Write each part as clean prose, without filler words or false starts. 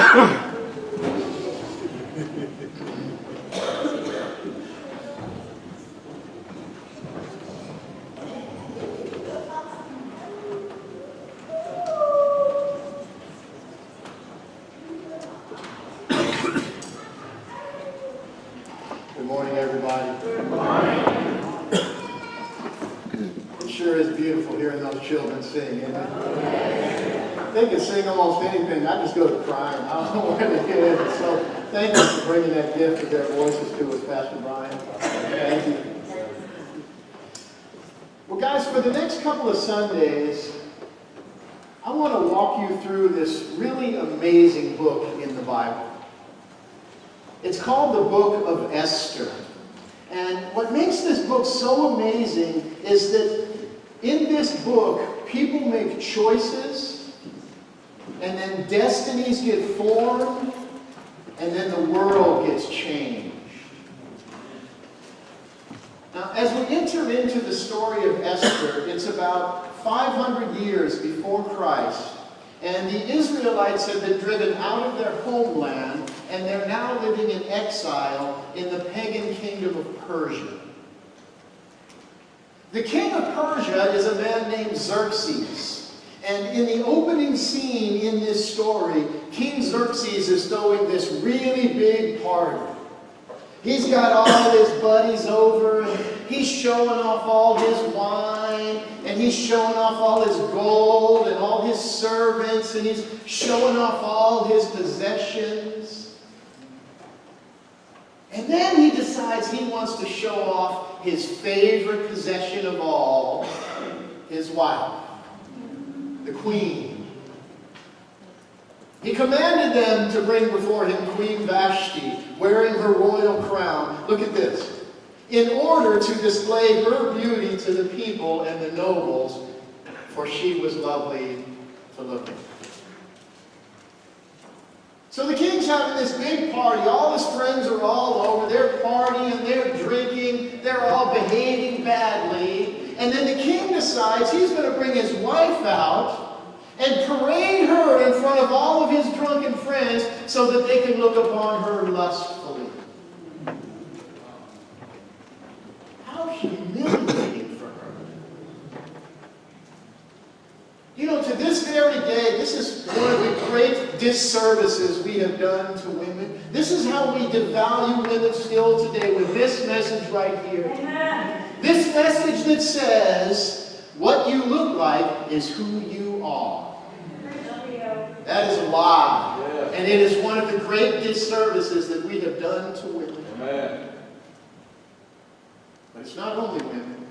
Good morning, everybody. Good morning. It sure is beautiful hearing those children sing, isn't it? They can sing almost anything. I just go to crying. I don't know where they get it. So thank you for bringing that gift of their voices to us, Pastor Brian. Thank you. Well, guys, for the next couple of Sundays, I want to walk you through this really amazing book in the Bible. It's called the Book of Esther. And what makes this book so amazing is that in this book, people make choices, and then destinies get formed, and then the world gets changed. Now, as we enter into the story of Esther, it's about 500 years before Christ, and the Israelites have been driven out of their homeland, and they're now living in exile in the pagan kingdom of Persia. The king of Persia is a man named Xerxes. And in the opening scene in this story, King Xerxes is throwing this really big party. He's got all his buddies over, and he's showing off all his wine, and he's showing off all his gold and all his servants, and he's showing off all his possessions. And then he decides he wants to show off his favorite possession of all, his wife, the queen. He commanded them to bring before him Queen Vashti, wearing her royal crown. Look at this. In order to display her beauty to the people and the nobles, for she was lovely to look at. So the king's having this big party. All his friends are all over. They're partying, they're drinking, they're all behaving badly. And then the king decides he's going to bring his wife out and parade her in front of all of his drunken friends so that they can look upon her lustfully. How humiliating for her. You know, to this very day, this is one of the great disservices we have done to women. This is how we devalue women still today, with this message right here. Amen. This message that says, what you look like is who you are. That is a lie. Yeah. And it is one of the great disservices that we have done to women. Amen. But it's not only women.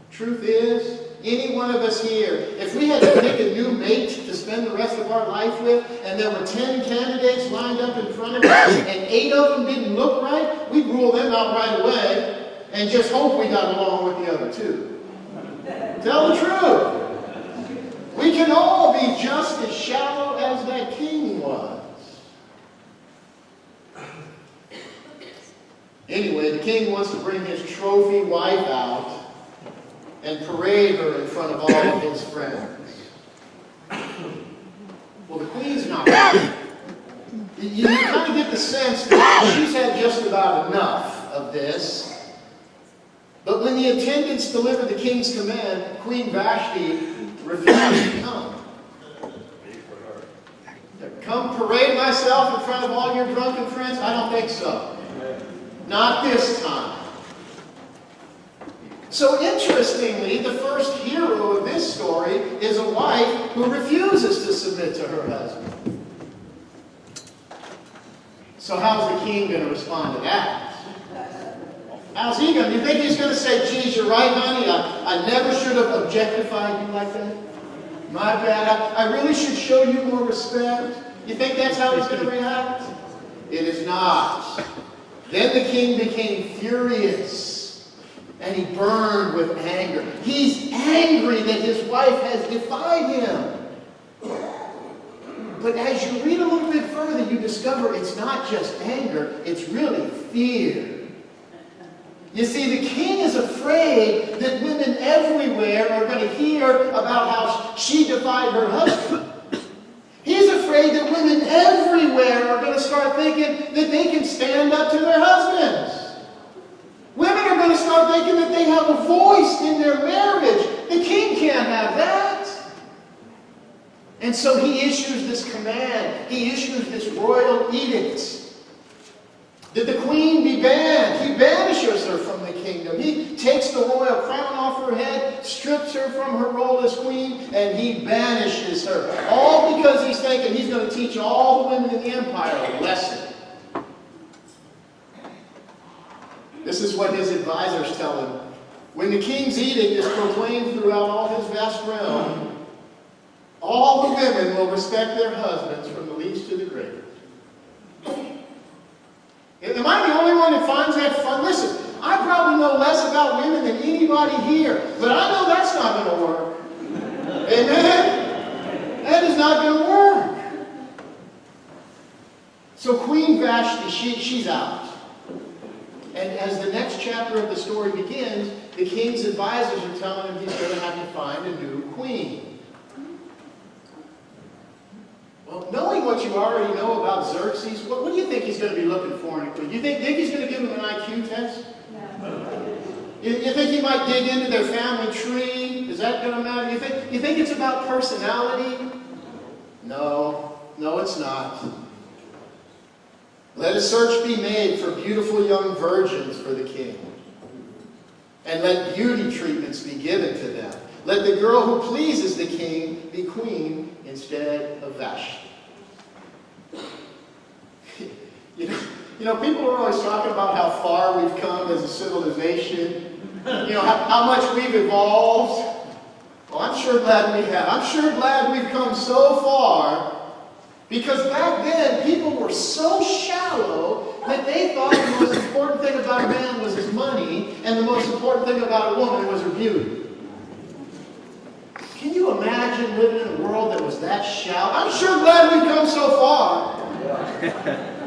Truth is, any one of us here, if we had to pick a new mate to spend the rest of our life with, and there were 10 candidates lined up in front of us, and 8 of them didn't look right, we'd rule them out right away and just hope we got along with the other 2. Tell the truth. We can all be just as shallow as that king was. Anyway, the king wants to bring his trophy wife out and parade her in front of all of his friends. Well, the queen's not happy. You kind of get the sense that she's had just about enough of this. But when the attendants delivered the king's command, Queen Vashti refused to come. Come parade myself in front of all your drunken friends? I don't think so. Not this time. So interestingly, the first hero of this story is a wife who refuses to submit to her husband. So how's the king going to respond to that? How's he going to? You think he's going to say, geez, you're right, honey, I never should have objectified you like that? My bad, I really should show you more respect. You think that's how he's going to react? It is not. Then the king became furious, and he burned with anger. He's angry that his wife has defied him. But as you read a little bit further, you discover it's not just anger, it's really fear. You see, the king is afraid that women everywhere are going to hear about how she defied her husband. He's afraid that women everywhere are going to start thinking that they can stand up to their husbands. Women are going to start thinking that they have a voice in their marriage. The king can't have that. And so he issues this command. He issues this royal edict that the queen be banned. He banishes her from the kingdom. He takes the royal crown off her head, strips her from her role as queen, and he banishes her. All because he's thinking he's going to teach all the women in the empire a lesson. This is what his advisors tell him. When the king's edict is proclaimed throughout all his vast realm, all the women will respect their husbands from the least to the greatest. Am I the only one that finds that fun? Listen, I probably know less about women than anybody here, but I know that's not going to work. Amen? That is not going to work. So Queen Vashti, she's out. And as the next chapter of the story begins, the king's advisors are telling him he's going to have to find a new queen. Well, knowing what you already know about Xerxes, what do you think he's going to be looking for in a queen? You think he's going to give him an IQ test? No. You think he might dig into their family tree? Is that going to matter? You think it's about personality? No, it's not. Let a search be made for beautiful young virgins for the king. And let beauty treatments be given to them. Let the girl who pleases the king be queen instead of Vashti. You know, people are always talking about how far we've come as a civilization. You know, how much we've evolved. Well, I'm sure glad we have. I'm sure glad we've come so far. Because back then, people were so shallow that they thought the most important thing about a man was his money, and the most important thing about a woman was her beauty. Can you imagine living in a world that was that shallow? I'm sure glad we've come so far.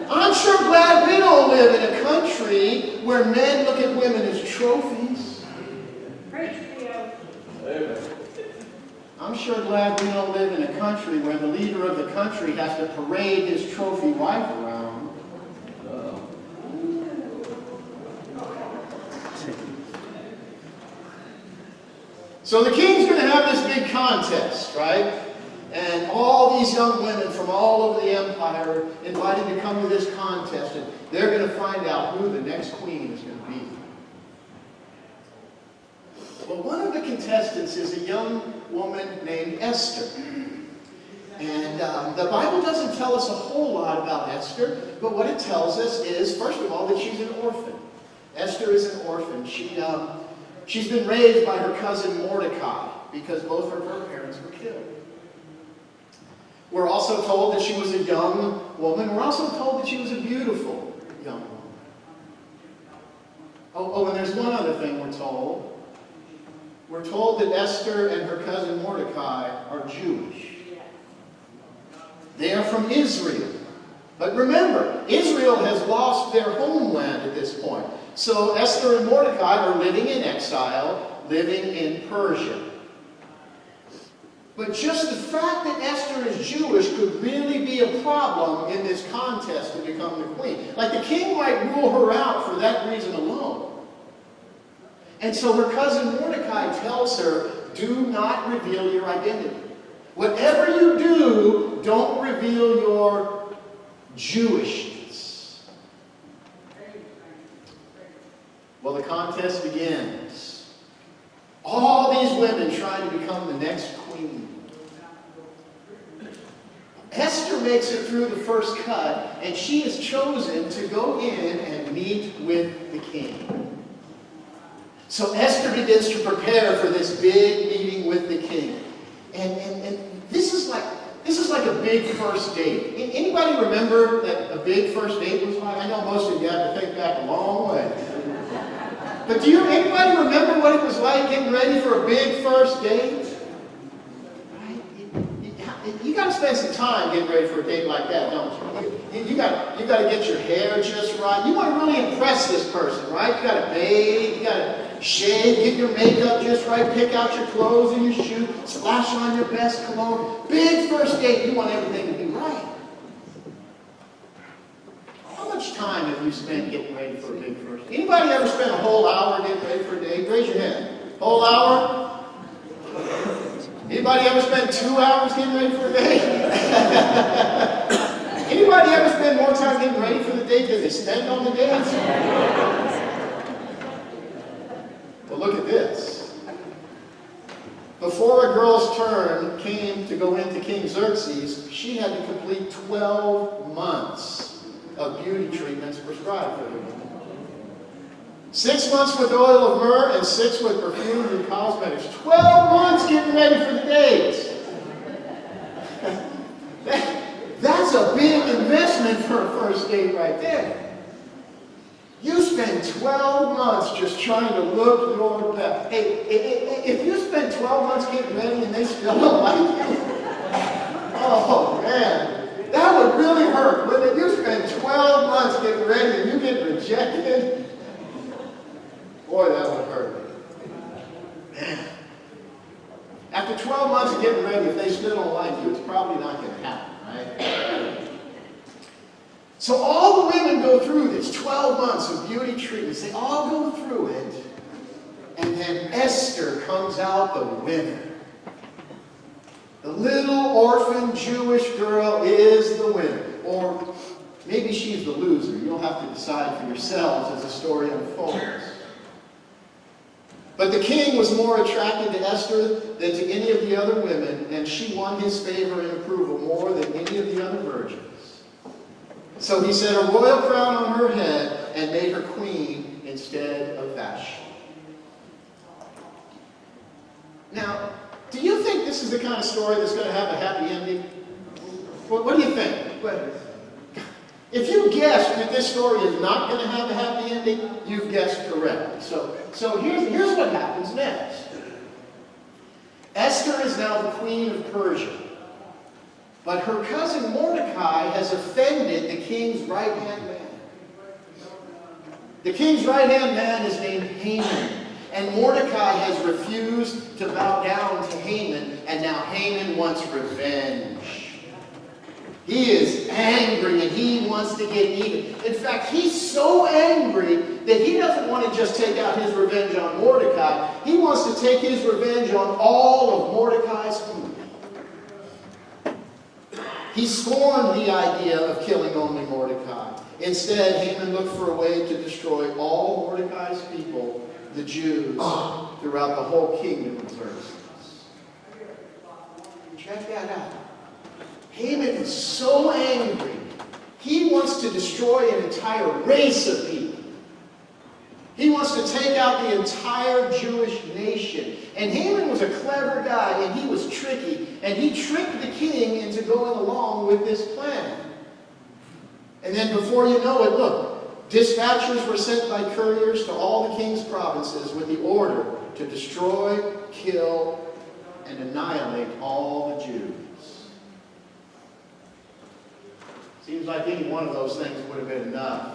I'm sure glad we don't live in a country where men look at women as trophies. Preach, Theo. I'm sure glad we don't live in a country where the leader of the country has to parade his trophy wife around. So the king's going to have this big contest, right? And all these young women from all over the empire are invited to come to this contest, and they're going to find out who the next queen is going to be. Well, one of the contestants is a young woman named Esther. And the Bible doesn't tell us a whole lot about Esther, but what it tells us is, first of all, that she's an orphan. Esther is an orphan. She's been raised by her cousin Mordecai because both of her parents were killed. We're also told that she was a young woman. We're also told that she was a beautiful young woman. Oh, and there's one other thing we're told. We're told that Esther and her cousin Mordecai are Jewish. They are from Israel. But remember, Israel has lost their homeland at this point. So Esther and Mordecai are living in exile, living in Persia. But just the fact that Esther is Jewish could really be a problem in this contest to become the queen. Like the king might rule her out for that reason alone. And so her cousin Mordecai tells her, do not reveal your identity. Whatever you do, don't reveal your Jewishness. Well, the contest begins. All these women trying to become the next queen. Esther makes it through the first cut, and she is chosen to go in and meet with the king. So Esther begins to prepare for this big meeting with the king. And this is like a big first date. Anybody remember that a big first date was like? I know most of you have to think back a long way. But do anybody remember what it was like getting ready for a big first date? Right? You got to spend some time getting ready for a date like that, don't you? You got to get your hair just right. You want to really impress this person, right? You got to bathe, you got to shave, get your makeup just right, pick out your clothes and your shoes, splash on your best cologne. Big first date, you want everything to be right. time have you spent getting ready for a big first? Anybody ever spent a whole hour getting ready for a date? Raise your hand. Whole hour? Anybody ever spend 2 hours getting ready for a date? Anybody ever spend more time getting ready for the date than they spend on the date? Well, look at this. Before a girl's turn came to go into King Xerxes, she had to complete 12 months of beauty treatments prescribed for her. 6 months with oil of myrrh and 6 with perfume and cosmetics. 12 months getting ready for the date. That's a big investment for a first date right there. You spend 12 months just trying to look your best. Hey, if you spend 12 months getting ready and they still don't like you, oh man, that would really hurt, wouldn't it? You spend 12 months getting ready and you get rejected. Boy, that would hurt. Man. After 12 months of getting ready, if they still don't like you, it's probably not going to happen, right? So all the women go through this 12 months of beauty treatments. They all go through it. And then Esther comes out the winner. The little orphan Jewish girl is the winner. Or maybe she's the loser. You'll have to decide for yourselves as the story unfolds. But the king was more attracted to Esther than to any of the other women, and she won his favor and approval more than any of the other virgins. So he set a royal crown on her head and made her queen instead of Vashti. Now, do you think this is the kind of story that's going to have a happy ending? What do you think? If you guessed that this story is not going to have a happy ending, you've guessed correctly. So here's what happens next. Esther is now the queen of Persia. But her cousin Mordecai has offended the king's right-hand man. The king's right-hand man is named Haman. And Mordecai has refused to bow down to Haman. And now Haman wants revenge. He is angry and he wants to get even. In fact, he's so angry that he doesn't want to just take out his revenge on Mordecai. He wants to take his revenge on all of Mordecai's people. He scorned the idea of killing only Mordecai. Instead, Haman looked for a way to destroy all Mordecai's people, the Jews, throughout the whole kingdom of Xerxes. Check that out. Haman is so angry, he wants to destroy an entire race of people. He wants to take out the entire Jewish nation. And Haman was a clever guy, and he was tricky. And he tricked the king into going along with this plan. And then before you know it, look, dispatchers were sent by couriers to all the king's provinces with the order to destroy, kill, and annihilate all the Jews. Seems like any one of those things would have been enough.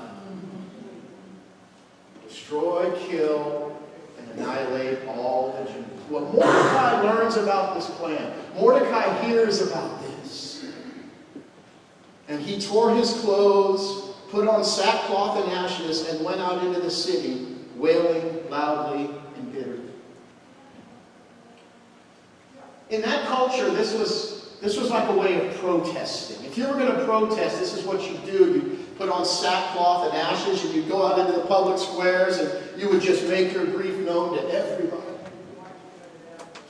Destroy, kill, and annihilate all the Jews. Well, Mordecai learns about this plan. Mordecai hears about this. And he tore his clothes, put on sackcloth and ashes, and went out into the city, wailing loudly and bitterly. In that culture, this was like a way of protesting. If you were going to protest, this is what you do. You put on sackcloth and ashes, and you go out into the public squares, and you would just make your grief known to everybody.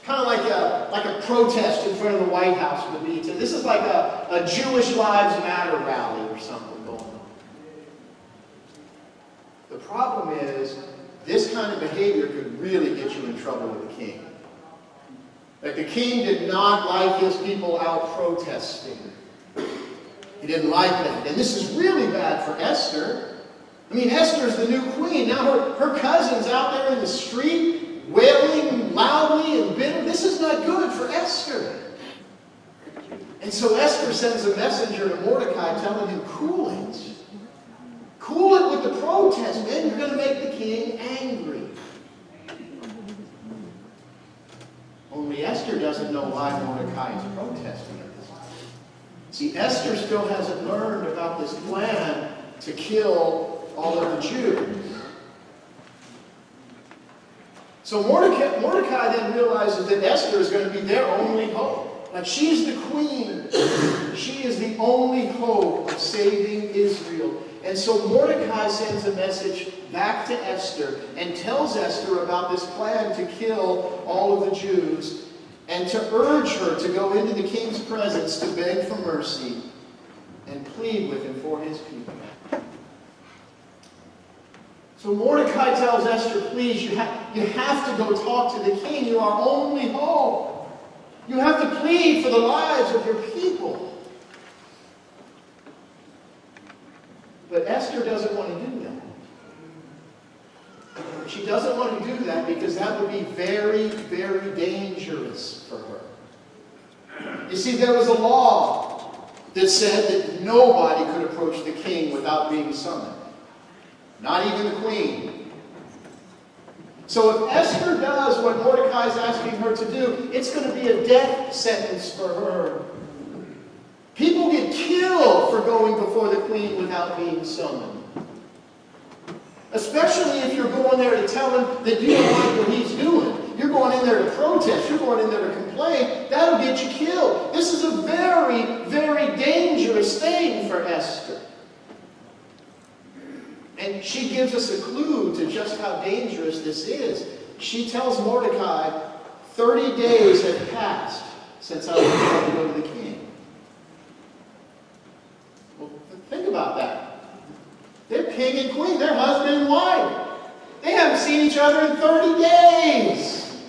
Kind of like a protest in front of the White House would be. This is like a Jewish Lives Matter rally or something going on. The problem is, this kind of behavior could really get you in trouble with the king. Like the king did not like his people out protesting. He didn't like that. And this is really bad for Esther. I mean, Esther's the new queen. Now her cousin's out there in the street wailing loudly and bitter. This is not good for Esther. And so Esther sends a messenger to Mordecai telling him, cool it. Cool it with the protest, man. You're going to make the king angry. Only Esther doesn't know why Mordecai is protesting at this time. See, Esther still hasn't learned about this plan to kill all of the Jews. So Mordecai then realizes that Esther is going to be their only hope. Like, she's the queen. She is the only hope of saving Israel. And so Mordecai sends a message back to Esther and tells Esther about this plan to kill all of the Jews and to urge her to go into the king's presence to beg for mercy and plead with him for his people. So Mordecai tells Esther, please, you have to go talk to the king. You're our only hope. You have to plead for the lives of your people. But Esther doesn't want to do that. She doesn't want to do that because that would be very, very dangerous for her. You see, there was a law that said that nobody could approach the king without being summoned. Not even the queen. So if Esther does what Mordecai is asking her to do, it's going to be a death sentence for her. People get killed for going before the queen without being summoned. Especially if you're going there to tell him that you don't like what he's doing. You're going in there to protest. You're going in there to complain. That'll get you killed. This is a very, very dangerous thing for Esther. And she gives us a clue to just how dangerous this is. She tells Mordecai, 30 days have passed since I was about to go to the king. Well, think about that. They're king and queen. They're husband and wife. They haven't seen each other in 30 days.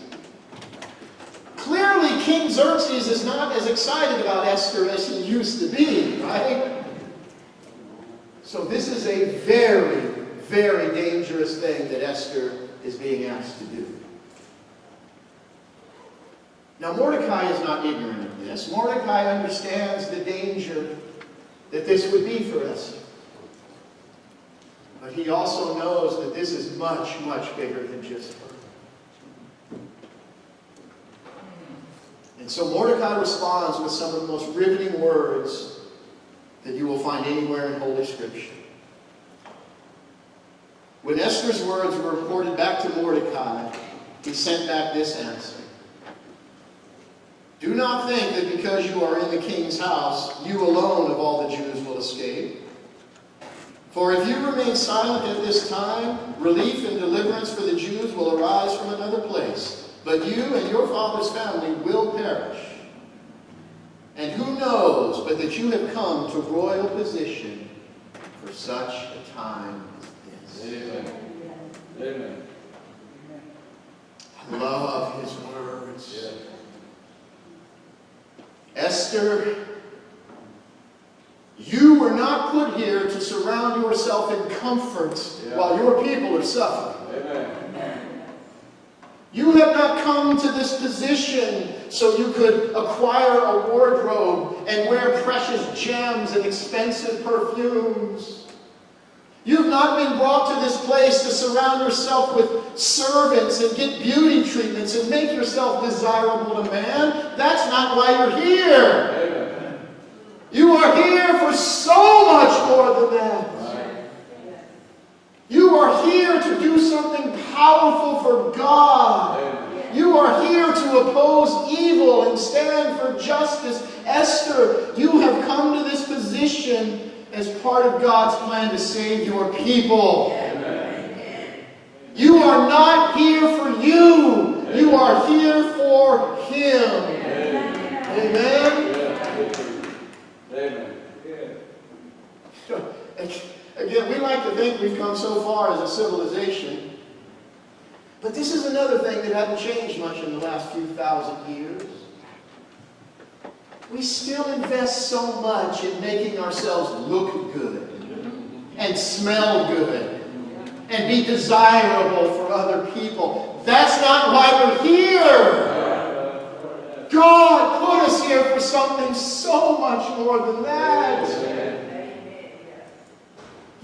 Clearly, King Xerxes is not as excited about Esther as he used to be, right? So this is a very, very dangerous thing that Esther is being asked to do. Now, Mordecai is not ignorant of this. Mordecai understands the danger that this would be for Esther. But he also knows that this is much, much bigger than just her. And so Mordecai responds with some of the most riveting words that you will find anywhere in Holy Scripture. When Esther's words were reported back to Mordecai, he sent back this answer. Do not think that because you are in the king's house, you alone of all the Jews will escape. For if you remain silent at this time, relief and deliverance for the Jews will arise from another place. But you and your father's family will perish. And who knows but that you have come to royal position for such a time as this. Amen. Amen. I love his words. Yeah. Esther, you were not put here to surround yourself in comfort while your people are suffering. Amen. You have not come to this position so you could acquire a wardrobe and wear precious gems and expensive perfumes. You've not been brought to this place to surround yourself with servants and get beauty treatments and make yourself desirable to man. That's not why you're here. Amen. You are here for so much more than that. You are here to do something powerful for God. Amen. You are here to oppose evil and stand for justice. Esther, you have come to this position as part of God's plan to save your people. Amen. You are not here for you. Amen. You are here for Him. Amen? Amen. Again, we like to think we've come so far as a civilization. But this is another thing that hasn't changed much in the last few thousand years. We still invest so much in making ourselves look good and smell good and be desirable for other people. That's not why we're here. God put us here for something so much more than that.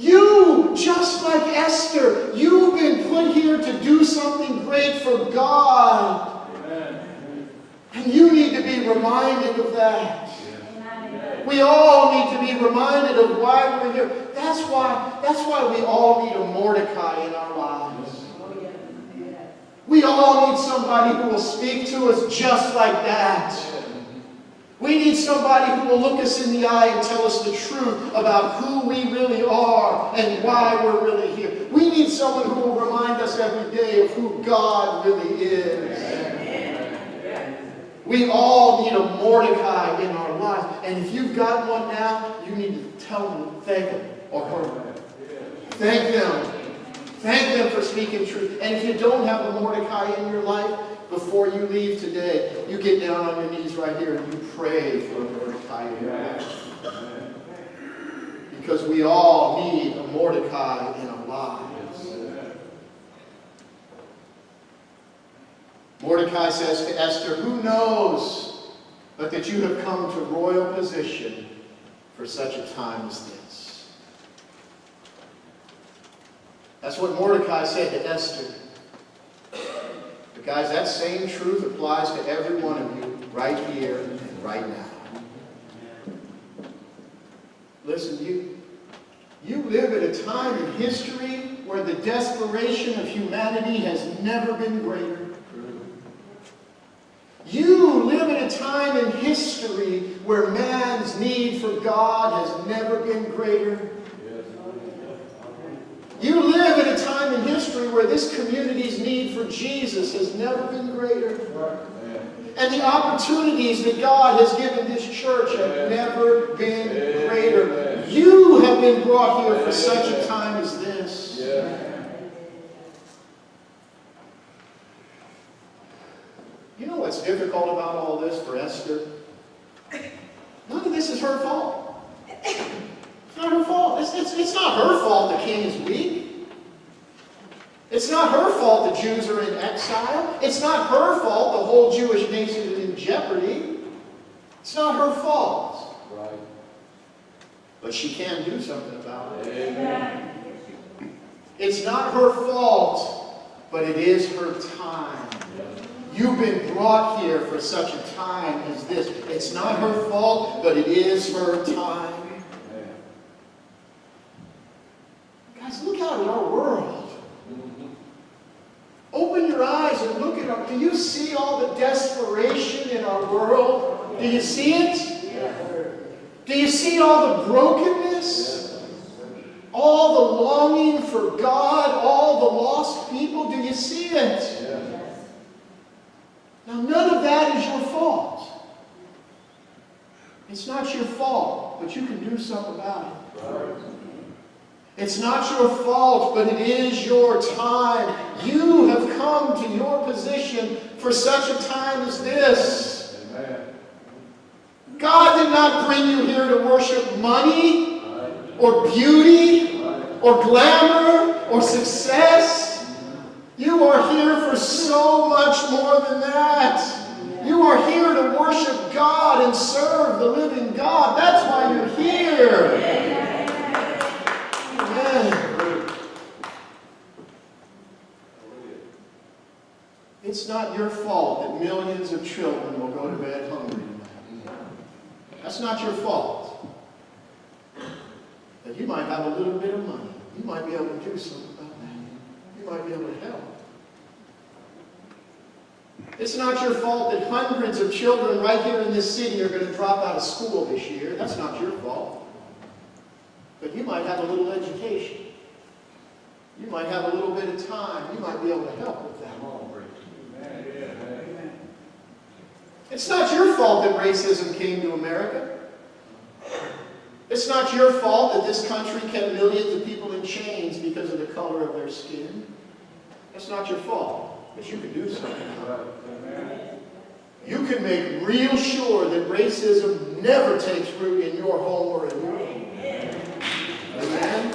You, just like Esther, you've been put here to do something great for God. Amen. And you need to be reminded of that. Amen. We all need to be reminded of why we're here. That that's why we all need a Mordecai in our lives. We all need somebody who will speak to us just like that. We need somebody who will look us in the eye and tell us the truth about who we really are and why we're really here. We need someone who will remind us every day of who God really is. We all need a Mordecai in our lives. And if you've got one now, you need to tell them, thank them or her. Thank them. Thank them for speaking truth. And if you don't have a Mordecai in your life, before you leave today, you get down on your knees right here and you pray for a Mordecai in your life. Because we all need a Mordecai in our lives. Mordecai says to Esther, who knows but that you have come to royal position for such a time as this? That's what Mordecai said to Esther. But guys, that same truth applies to every one of you right here and right now. Listen, you live at a time in history where the desperation of humanity has never been greater. You live at a time in history where man's need for God has never been greater. You live at a time in history where this community's need for Jesus has never been greater. And the opportunities that God has given this church have never been greater. You have been brought here for such a time as this. You know what's difficult about all this for Esther? None of this is her fault. It's not her fault. It's not her fault the king is weak. It's not her fault the Jews are in exile. It's not her fault the whole Jewish nation is in jeopardy. It's not her fault. Right. But she can do something about it. Amen. It's not her fault, but it is her time. You've been brought here for such a time as this. It's not her fault, but it is her time. Guys, look out at our world. Open your eyes and look at our... Do you see all the desperation in our world? Do you see it? Do you see all the brokenness? All the longing for God? All the lost people? Do you see it? Now, none of that is your fault. It's not your fault, but you can do something about it. It's not your fault, but it is your time. You have come to your position for such a time as this. Amen. God did not bring you here to worship money or beauty or glamour or success. You are here for so much more than that. You are here to worship God and serve the living God. That's why you're here. Amen. It's not your fault that millions of children will go to bed hungry tonight. That's not your fault. But you might have a little bit of money. You might be able to do something about that. You might be able to help. It's not your fault that hundreds of children right here in this city are going to drop out of school this year. That's not your fault. But you might have a little education. You might have a little bit of time. You might be able to help with that. It's not your fault that racism came to America. It's not your fault that this country kept millions of people in chains because of the color of their skin. That's not your fault. But you can do something about it. You can make real sure that racism never takes root in your home or in your home. Amen?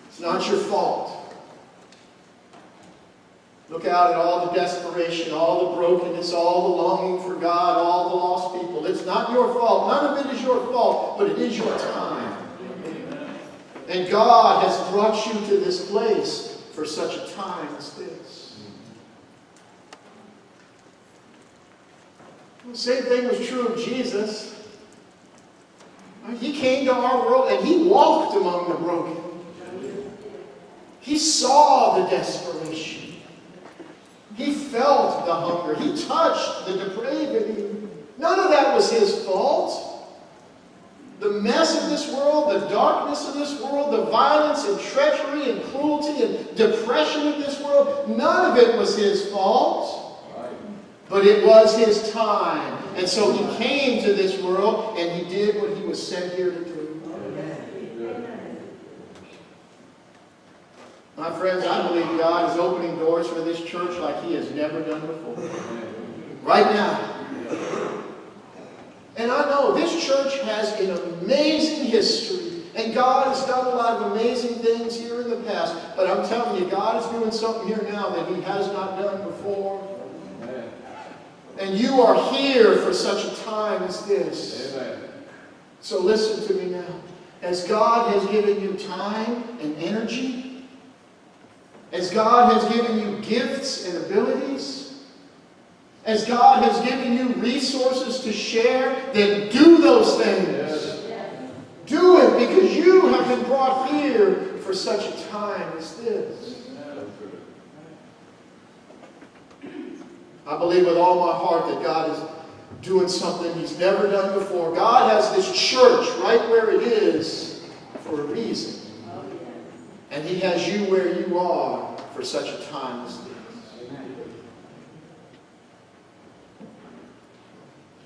It's not your fault. Look out at all the desperation, all the brokenness, all the longing for God, all the lost people. It's not your fault. None of it is your fault, but it is your time. And God has brought you to this place for such a time as this. The same thing was true of Jesus. He came to our world and he walked among the broken. He saw the desperation. He felt the hunger. He touched the depravity. None of that was his fault. The mess of this world, the darkness of this world, the violence and treachery and cruelty and depression of this world, none of it was his fault. But it was his time. And so he came to this world and he did what he was sent here to do. My friends, I believe God is opening doors for this church like he has never done before. Right now. And I know this church has an amazing history. And God has done a lot of amazing things here in the past. But I'm telling you, God is doing something here now that he has not done before. And you are here for such a time as this. Amen. So listen to me now. As God has given you time and energy, as God has given you gifts and abilities, as God has given you resources to share, then do those things. Yes. Do it because you have been brought here for such a time as this. I believe with all my heart that God is doing something he's never done before. God has this church right where it is for a reason. And he has you where you are for such a time as this.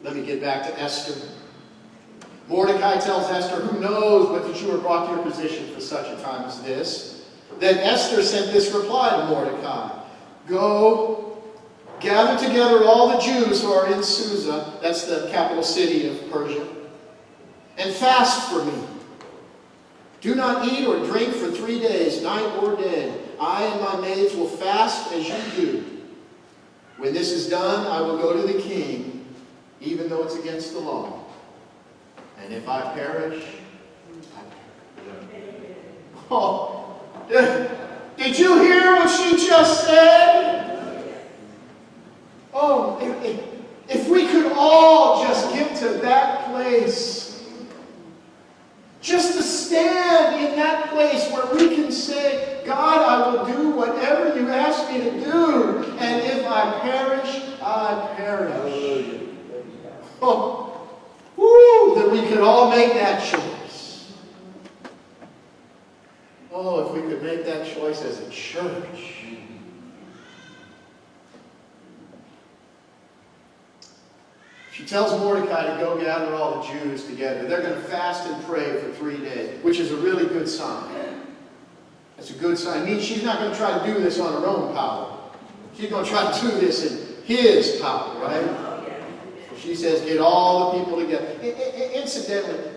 Let me get back to Esther. Mordecai tells Esther, who knows but that you are brought to your position for such a time as this. Then Esther sent this reply to Mordecai. Go, gather together all the Jews who are in Susa, that's the capital city of Persia, and fast for me. Do not eat or drink for 3 days, night or day. I and my maids will fast as you do. When this is done, I will go to the king, even though it's against the law. And if I perish, I perish. Oh, did you hear what she just said? Oh, if we could all just get to that place, just to stand in that place where we can say, God, I will do whatever you ask me to do, and if I perish, I perish. Oh, woo, that we could all make that choice. Oh, if we could make that choice as a church. She tells Mordecai to go gather all the Jews together. They're going to fast and pray for 3 days, which is a really good sign. It's a good sign. It means she's not going to try to do this on her own power. She's going to try to do this in his power, right? So she says, get all the people together. Incidentally,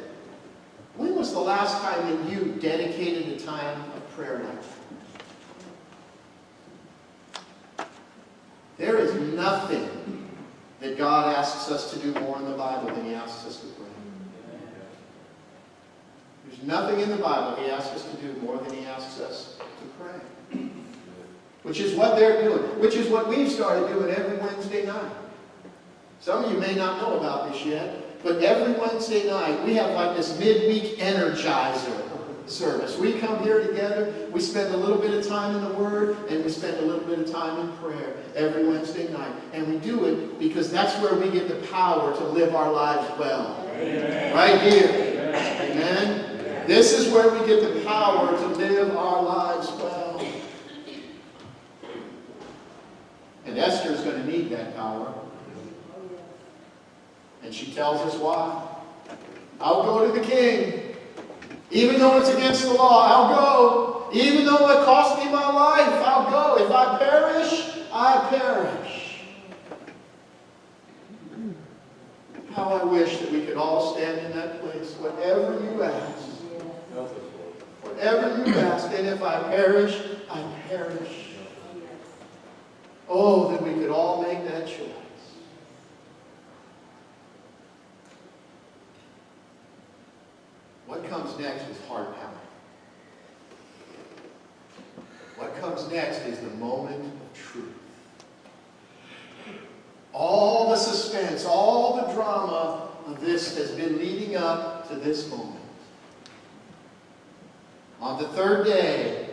when was the last time that you dedicated a time of prayer like that? There is nothing that God asks us to do more in the Bible than he asks us to pray. There's nothing in the Bible he asks us to do more than he asks us to pray. Which is what they're doing. Which is what we've started doing every Wednesday night. Some of you may not know about this yet, but every Wednesday night we have like this midweek energizer service. We come here together, we spend a little bit of time in the Word, and we spend a little bit of time in prayer every Wednesday night. And we do it because that's where we get the power to live our lives well. Amen. Right here. Amen. Amen. This is where we get the power to live our lives well. And Esther's going to need that power. And she tells us why. I'll go to the king. Even though it's against the law, I'll go. Even though it cost me my life, I'll go. If I perish, I perish. How I wish that we could all stand in that place. Whatever you ask. Whatever you ask. And if I perish, I perish. Oh, that we could all make that choice. What comes next is heart pounding. What comes next is the moment of truth. All the suspense, all the drama of this has been leading up to this moment. On the third day,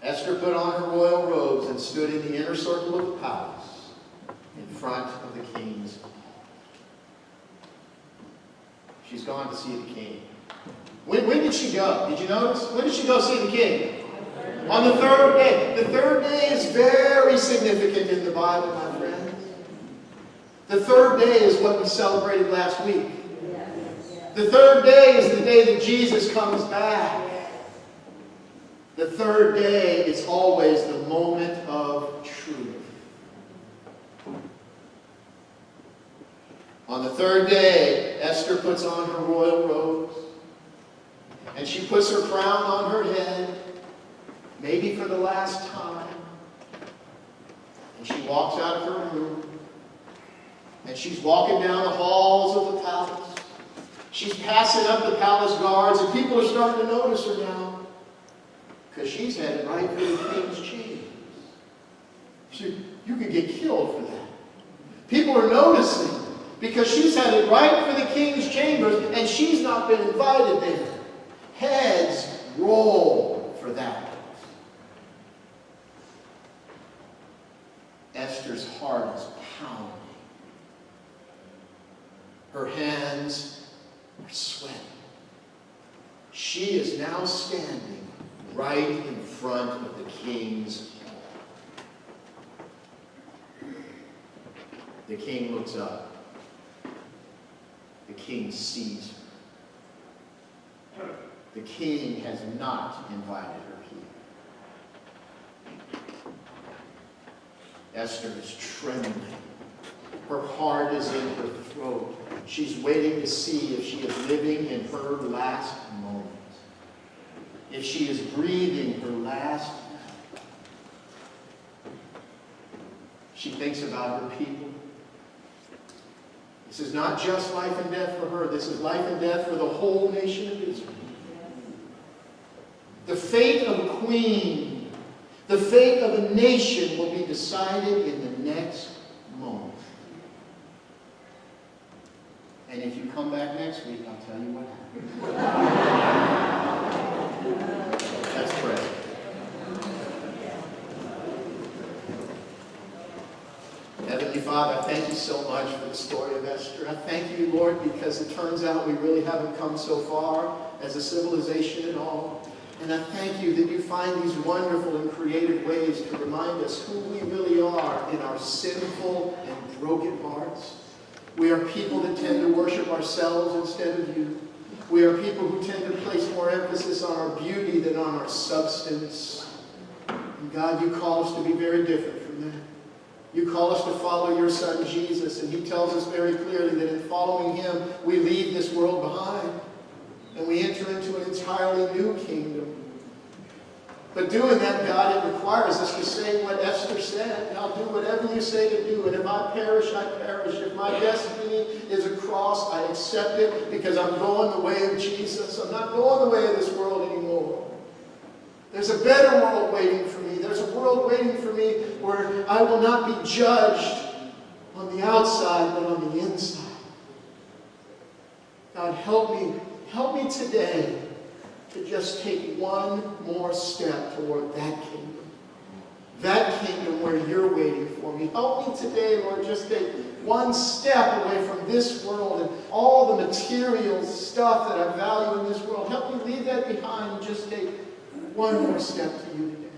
Esther put on her royal robes and stood in the inner circle of the palace in front of the king's hall. She's gone to see the king. When did she go? Did you notice? When did she go see the king? On the third day. The third day is very significant in the Bible, my friends. The third day is what we celebrated last week. The third day is the day that Jesus comes back. The third day is always the moment of truth. On the third day, Esther puts on her royal robes, and she puts her crown on her head, maybe for the last time. And she walks out of her room, and she's walking down the halls of the palace. She's passing up the palace guards, and people are starting to notice her now, because she's headed right for the king's chambers. You could get killed for that. People are noticing, because she's headed right for the king's chambers, and she's not been invited there. Heads roll for that. Esther's heart is pounding. Her hands are sweating. She is now standing right in front of the king's hall. The king looks up. The king sees her. The king has not invited her here. Esther is trembling. Her heart is in her throat. She's waiting to see if she is living in her last moment. If she is breathing her last breath. She thinks about her people. This is not just life and death for her. This is life and death for the whole nation of Israel. The fate of a queen, the fate of a nation will be decided in the next moment. And if you come back next week, I'll tell you what happened. Let's pray. Heavenly Father, I thank you so much for the story of Esther. I thank you, Lord, because it turns out we really haven't come so far as a civilization at all. And I thank you that you find these wonderful and creative ways to remind us who we really are in our sinful and broken hearts. We are people that tend to worship ourselves instead of you. We are people who tend to place more emphasis on our beauty than on our substance. And God, you call us to be very different from that. You call us to follow your Son, Jesus, and he tells us very clearly that in following him, we leave this world behind, and we enter into an entirely new kingdom. But doing that, God, it requires us to say what Esther said. I'll do whatever you say to do, and if I perish, I perish. If my destiny is a cross, I accept it because I'm going the way of Jesus. I'm not going the way of this world anymore. There's a better world waiting for me. There's a world waiting for me where I will not be judged on the outside, but on the inside. God, help me today to just take one more step toward that kingdom. That kingdom where you're waiting for me. Help me today, Lord, just take one step away from this world and all the material stuff that I value in this world. Help me leave that behind and just take one more step to you today.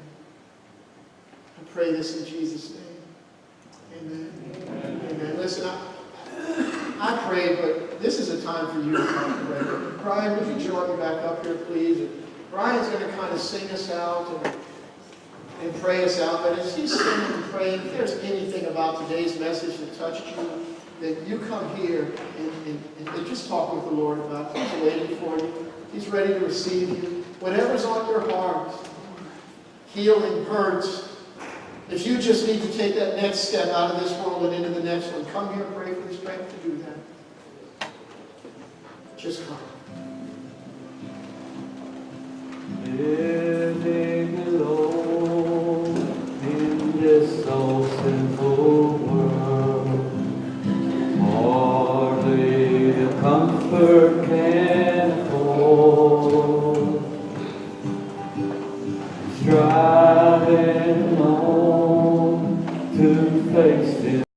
I pray this in Jesus' name. Amen. Amen. Amen. Listen, I prayed, but this is a time for you to come and pray. Brian, would you join me back up here, please? And Brian's going to kind of sing us out and pray us out. But as he's singing and praying, if there's anything about today's message that touched you, that you come here and just talk with the Lord about it. He's waiting for you. He's ready to receive you. Whatever's on your heart, healing, hurts, if you just need to take that next step out of this world and into the next one, come here and pray for the strength to do that. Just come. Living alone in this so sinful world, hardly comfort can afford. Striving on to face it.